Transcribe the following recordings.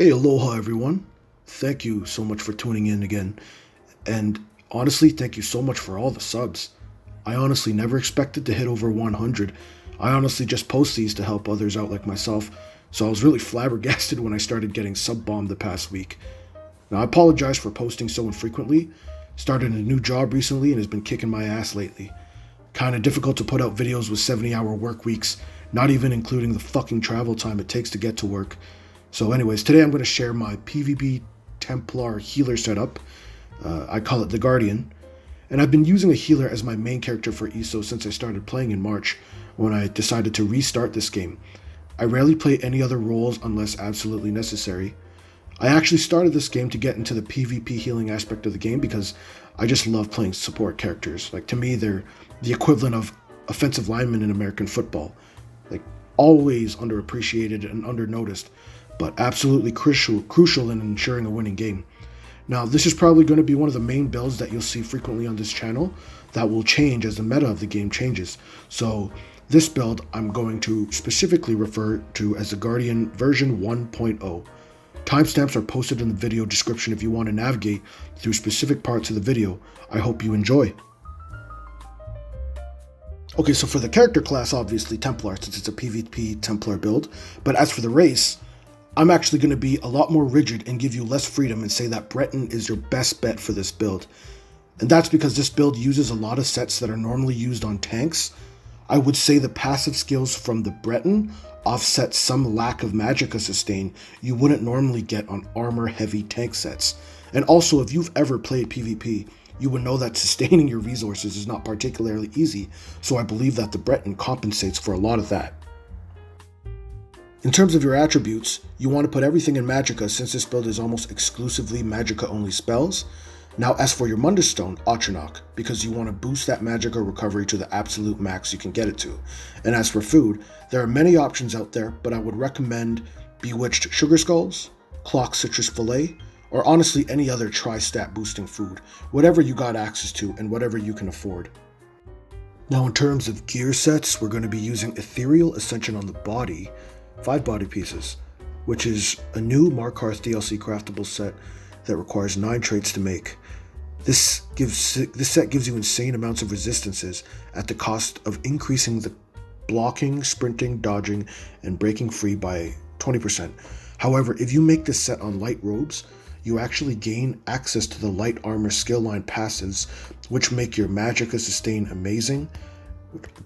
Hey, aloha everyone. Thank you so much for tuning in again. And honestly, thank you so much for all the subs. I honestly never expected to hit over 100. I honestly just post these to help others out like myself, so I was really flabbergasted when I started getting sub-bombed the past week. Now, I apologize for posting so infrequently. Started a new job recently and has been kicking my ass lately. Kinda difficult to put out videos with 70-hour work weeks, not even including the fucking travel time it takes to get to work. So anyways, today I'm going to share my PvP Templar Healer setup. I call it the Guardian. And I've been using a healer as my main character for ESO since I started playing in March, when I decided to restart this game. I rarely play any other roles unless absolutely necessary. I actually started this game to get into the PvP healing aspect of the game because I just love playing support characters. Like, to me, they're the equivalent of offensive linemen in American football. Like, always underappreciated and undernoticed, but absolutely crucial in ensuring a winning game. Now, this is probably going to be one of the main builds that you'll see frequently on this channel that will change as the meta of the game changes. So this build I'm going to specifically refer to as the Guardian version 1.0. Timestamps are posted in the video description if you want to navigate through specific parts of the video. I hope you enjoy. Okay, so for the character class, obviously Templar, since it's a PvP Templar build, but as for the race, I'm actually going to be a lot more rigid and give you less freedom and say that Breton is your best bet for this build. And that's because this build uses a lot of sets that are normally used on tanks. I would say the passive skills from the Breton offset some lack of magicka sustain you wouldn't normally get on armor-heavy tank sets. And also, if you've ever played PvP, you would know that sustaining your resources is not particularly easy, so I believe that the Breton compensates for a lot of that. In terms of your attributes, you want to put everything in magicka since this build is almost exclusively magicka only spells. Now, as for your Mundus stone, Atronach, because you want to boost that magicka recovery to the absolute max you can get it to. And as for food, there are many options out there, but I would recommend Bewitched Sugar Skulls, Clock Citrus Fillet, or honestly any other tri-stat boosting food, whatever you got access to and whatever you can afford. Now, in terms of gear sets, we're going to be using Aetherial Ascension on the body, 5 body pieces, which is a new Markarth DLC craftable set that requires 9 traits to make. This set gives you insane amounts of resistances at the cost of increasing the blocking, sprinting, dodging, and breaking free by 20%. However, if you make this set on light robes, you actually gain access to the light armor skill line passives, which make your magicka sustain amazing,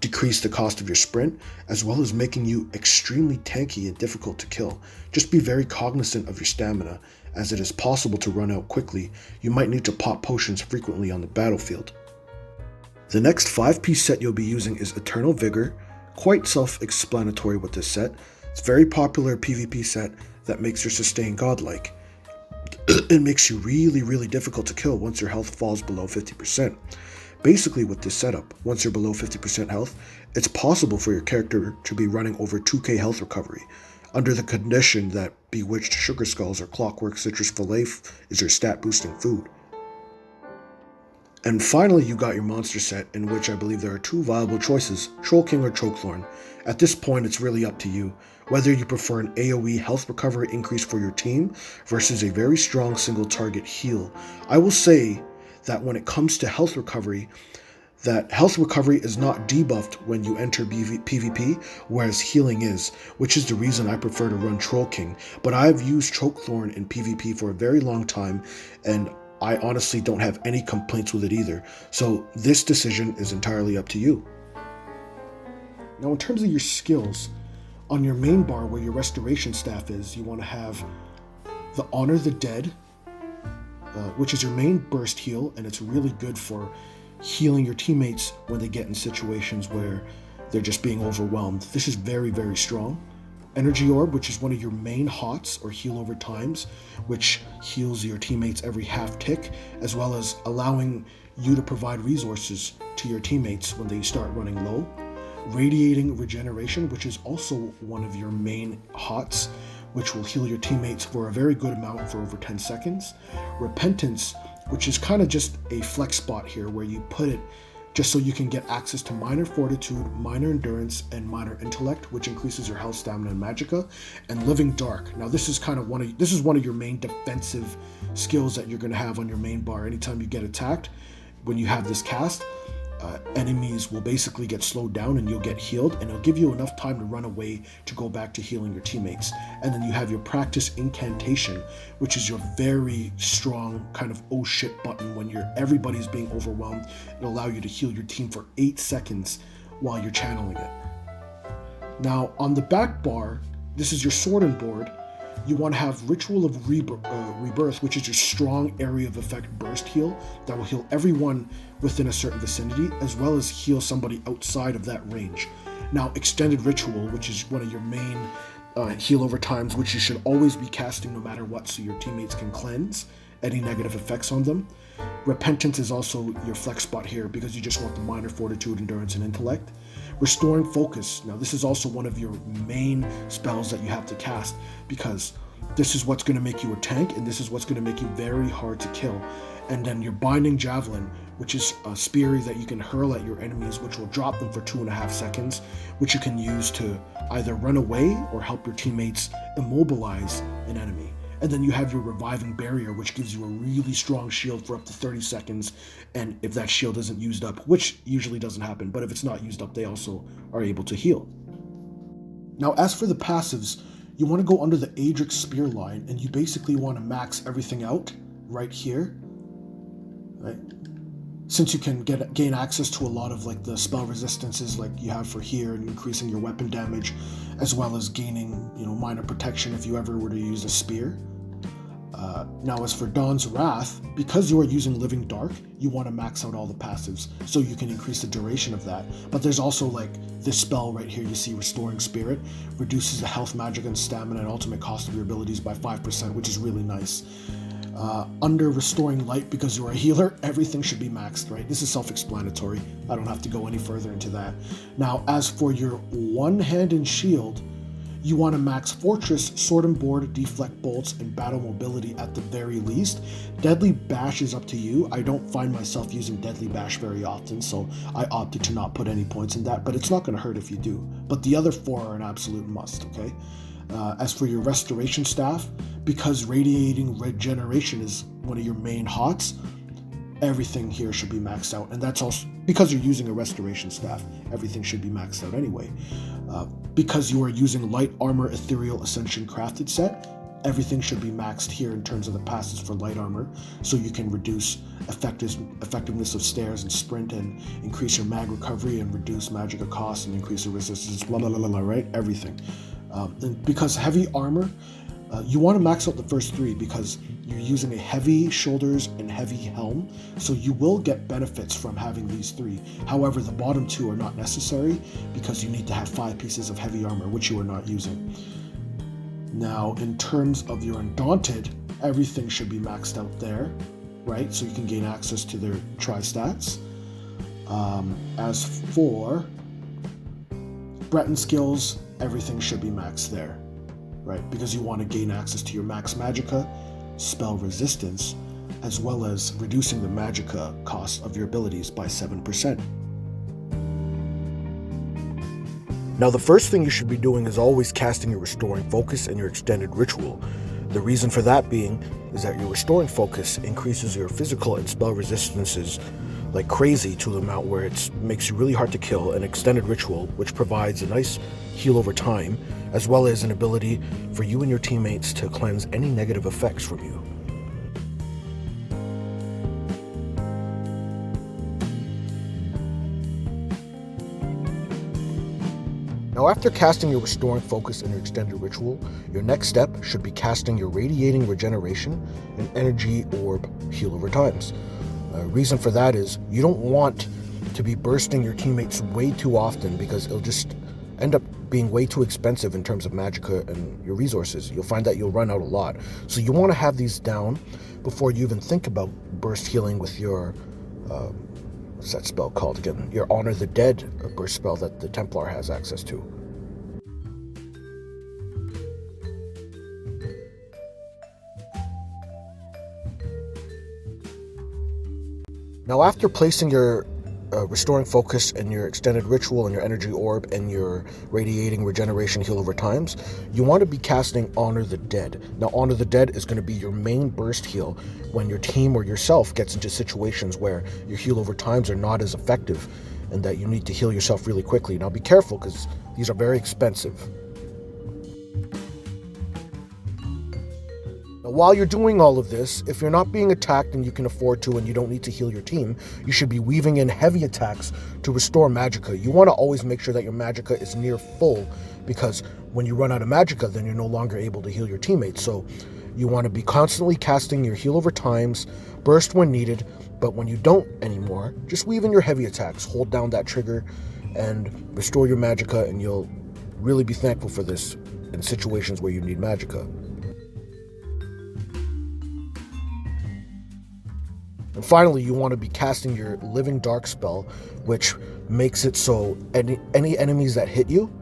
decrease the cost of your sprint, as well as making you extremely tanky and difficult to kill. Just be very cognizant of your stamina, as it is possible to run out quickly. You might need to pop potions frequently on the battlefield. The next 5-piece set you'll be using is Eternal Vigor, quite self-explanatory with this set. It's a very popular PvP set that makes your sustain godlike. It makes you really difficult to kill once your health falls below 50%. Basically, with this setup, once you're below 50% health, it's possible for your character to be running over 2k health recovery, under the condition that Bewitched Sugar Skulls or Clockwork Citrus Fillet is your stat boosting food. And finally, you got your monster set, in which I believe there are 2 viable choices, Troll King or Trollthorn. At this point, it's really up to you, whether you prefer an AoE health recovery increase for your team versus a very strong single target heal. I will say that when it comes to health recovery, that health recovery is not debuffed when you enter PvP, whereas healing is, which is the reason I prefer to run Troll King. But I've used Trollthorn in PvP for a very long time, and I honestly don't have any complaints with it either. So this decision is entirely up to you. Now, in terms of your skills, on your main bar where your restoration staff is, you want to have the Honor the Dead, which is your main burst heal, and it's really good for healing your teammates when they get in situations where they're just being overwhelmed. This is very strong. Energy Orb, which is one of your main hots or heal over times, which heals your teammates every half tick, as well as allowing you to provide resources to your teammates when they start running low. Radiating Regeneration, which is also one of your main hots, which will heal your teammates for a very good amount for over 10 seconds. Repentance, which is kind of just a flex spot here where you put it just so you can get access to minor fortitude, minor endurance, and minor intellect, which increases your health, stamina, and magicka, and living dark. Now this is one of your main defensive skills that you're going to have on your main bar. Anytime you get attacked, when you have this cast, enemies will basically get slowed down and you'll get healed, and it'll give you enough time to run away to go back to healing your teammates. And then you have your practice incantation, which is your very strong kind of oh shit button when everybody's being overwhelmed. It'll allow you to heal your team for 8 seconds while you're channeling it. Now on the back bar, this is your sword and board. You want to have Ritual of Rebirth, which is your strong area of effect burst heal that will heal everyone within a certain vicinity, as well as heal somebody outside of that range. Now, Extended Ritual, which is one of your main heal over times, which you should always be casting no matter what, so your teammates can cleanse any negative effects on them. Repentance is also your flex spot here because you just want the minor fortitude, endurance, and intellect. Restoring Focus. Now this is also one of your main spells that you have to cast, because this is what's going to make you a tank, and this is what's going to make you very hard to kill. And then your Binding Javelin, which is a spear that you can hurl at your enemies, which will drop them for 2.5 seconds, which you can use to either run away or help your teammates immobilize an enemy. And then you have your Reviving Barrier, which gives you a really strong shield for up to 30 seconds. And if that shield isn't used up, which usually doesn't happen, but if it's not used up, they also are able to heal. Now, as for the passives, you want to go under the Adrix Spear line, and you basically want to max everything out right here, right? Since you can gain access to a lot of like the spell resistances like you have for here, and increasing your weapon damage, as well as gaining, minor protection if you ever were to use a spear. Now as for Dawn's Wrath, because you are using Living Dark, you want to max out all the passives so you can increase the duration of that. But there's also like this spell right here, you see Restoring Spirit, reduces the health, magic, and stamina and ultimate cost of your abilities by 5%, which is really nice. Under Restoring Light, because you're a healer, everything should be maxed, right? This is self-explanatory. I don't have to go any further into that. Now, as for your one-hand and shield, you want to max Fortress, Sword and Board, Deflect Bolts, and Battle Mobility at the very least. Deadly Bash is up to you. I don't find myself using Deadly Bash very often, so I opted to not put any points in that, but it's not going to hurt if you do. But the other 4 are an absolute must, okay? As for your Restoration Staff, because Radiating Regeneration is one of your main hots, everything here should be maxed out. And that's also because you're using a Restoration Staff, everything should be maxed out anyway. Because you are using Light Armor Ethereal Ascension crafted set, everything should be maxed here in terms of the passes for light armor, so you can reduce effectiveness of stairs and sprint, and increase your mag recovery, and reduce magicka cost, and increase your resistance, blah blah blah blah, right? Everything. And because heavy armor, you want to max out the first 3 because you're using a heavy shoulders and heavy helm, so you will get benefits from having these 3. However, the bottom 2 are not necessary because you need to have 5 pieces of heavy armor, which you are not using. Now, in terms of your Undaunted, everything should be maxed out there, right? So you can gain access to their tri-stats. As for Breton skills, everything should be maxed there, right? Because you want to gain access to your max magicka, spell resistance, as well as reducing the magicka cost of your abilities by 7%. Now, the first thing you should be doing is always casting your Restoring Focus and your Extended Ritual. The reason for that being is that your Restoring Focus increases your physical and spell resistances like crazy to the amount where it makes you really hard to kill, an Extended Ritual, which provides a nice heal over time, as well as an ability for you and your teammates to cleanse any negative effects from you. Now, after casting your Restoring Focus and your Extended Ritual, your next step should be casting your Radiating Regeneration and Energy Orb Heal over times. Reason for that is you don't want to be bursting your teammates way too often, because it'll just end up being way too expensive in terms of magicka and your resources. You'll find that you'll run out a lot. So you want to have these down before you even think about burst healing with your, what's that spell called again? Your Honor the Dead burst spell that the Templar has access to. Now, after placing your restoring focus and your extended ritual and your energy orb and your radiating regeneration heal over times, you want to be casting Honor the Dead. Now, Honor the Dead is going to be your main burst heal when your team or yourself gets into situations where your heal over times are not as effective and that you need to heal yourself really quickly. Now, be careful because these are very expensive. Now, while you're doing all of this, if you're not being attacked and you can afford to and you don't need to heal your team, you should be weaving in heavy attacks to restore magicka. You want to always make sure that your magicka is near full, because when you run out of magicka, then you're no longer able to heal your teammates. So you want to be constantly casting your heal over times, burst when needed, but when you don't anymore, just weave in your heavy attacks, hold down that trigger, and restore your magicka, and you'll really be thankful for this in situations where you need magicka. And finally, you want to be casting your Living Dark spell, which makes it so any enemies that hit you,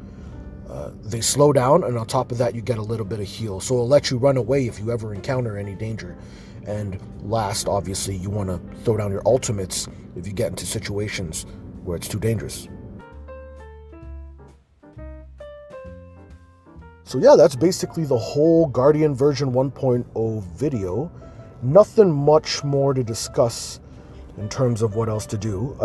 they slow down, and on top of that, you get a little bit of heal. So it'll let you run away if you ever encounter any danger. And last, obviously, you want to throw down your ultimates if you get into situations where it's too dangerous. So yeah, that's basically the whole Guardian version 1.0 video. Nothing much more to discuss in terms of what else to do.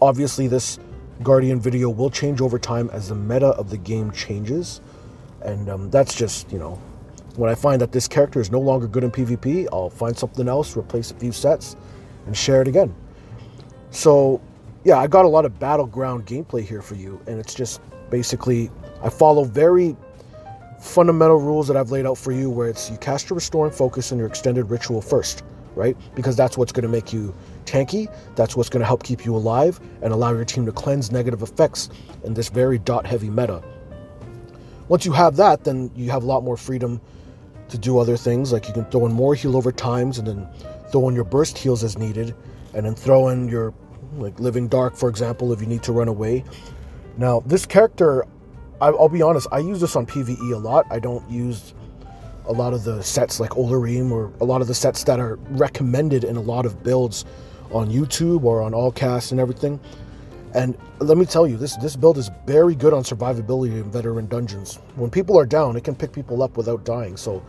Obviously, this Guardian video will change over time as the meta of the game changes. And that's just, when I find that this character is no longer good in PvP, I'll find something else, replace a few sets, and share it again. So yeah, I got a lot of Battleground gameplay here for you. And it's just basically, I follow very fundamental rules that I've laid out for you, where it's you cast your Restoring Focus and your Extended Ritual first, right? Because that's what's going to make you tanky, that's what's going to help keep you alive and allow your team to cleanse negative effects in this very dot-heavy meta. Once you have that, then you have a lot more freedom to do other things, like you can throw in more heal over times and then throw in your burst heals as needed, and then throw in your Living Dark, for example, if you need to run away. Now, this character, I'll be honest, I use this on PvE a lot. I don't use a lot of the sets like Olarim or a lot of the sets that are recommended in a lot of builds on YouTube or on Allcast and everything. And let me tell you, this build is very good on survivability in veteran dungeons. When people are down, it can pick people up without dying. So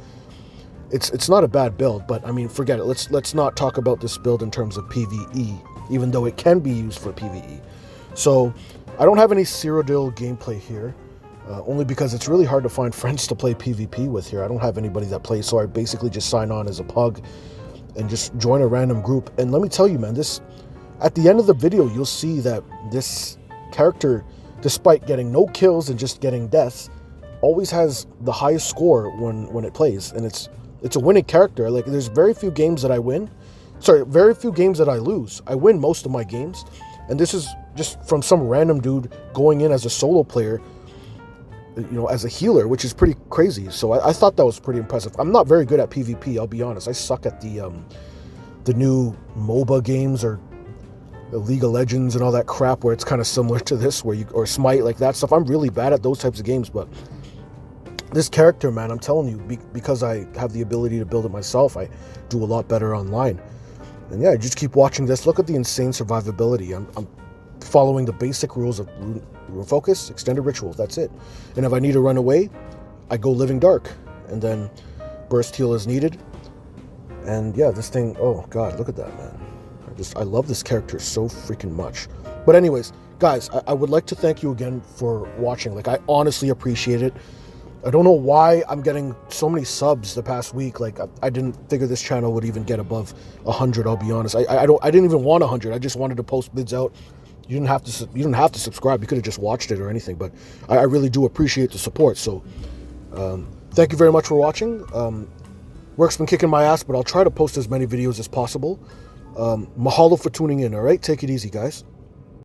it's not a bad build, but I mean, forget it. Let's not talk about this build in terms of PvE, even though it can be used for PvE. So I don't have any cyrodiil gameplay here. Only because it's really hard to find friends to play PvP with here. I don't have anybody that plays, so I basically just sign on as a pug and just join a random group. And let me tell you, man, at the end of the video, you'll see that this character, despite getting no kills and just getting deaths, always has the highest score when it plays. And it's a winning character. Like, there's very few games that I win. Very few games that I lose. I win most of my games. And this is just from some random dude going in as a solo player, as a healer, which is pretty crazy. So I thought that was pretty impressive. I'm not very good at PvP, I'll be honest. I suck at the new MOBA games or the League of Legends and all that crap, where it's kind of similar to this, or Smite, like that stuff. I'm really bad at those types of games, but this character, man, I'm telling you, because I have the ability to build it myself, I do a lot better online. And yeah, just keep watching this. Look at the insane survivability. I'm following the basic rules of Rune Focus, Extended Ritual, that's it. And if I need to run away, I go Living Dark, and then burst heal as needed. And yeah, this thing, oh god, look at that, man. I love this character so freaking much. But anyways, guys, I would like to thank you again for watching. Like, I honestly appreciate it. I don't know why I'm getting so many subs the past week. Like, I didn't figure this channel would even get above 100, I'll be honest. I didn't even want 100. I just wanted to post vids out. You didn't have to subscribe. You could have just watched it or anything, but I really do appreciate the support. So thank you very much for watching. Work's been kicking my ass, but I'll try to post as many videos as possible. Mahalo for tuning in, all right? Take it easy, guys.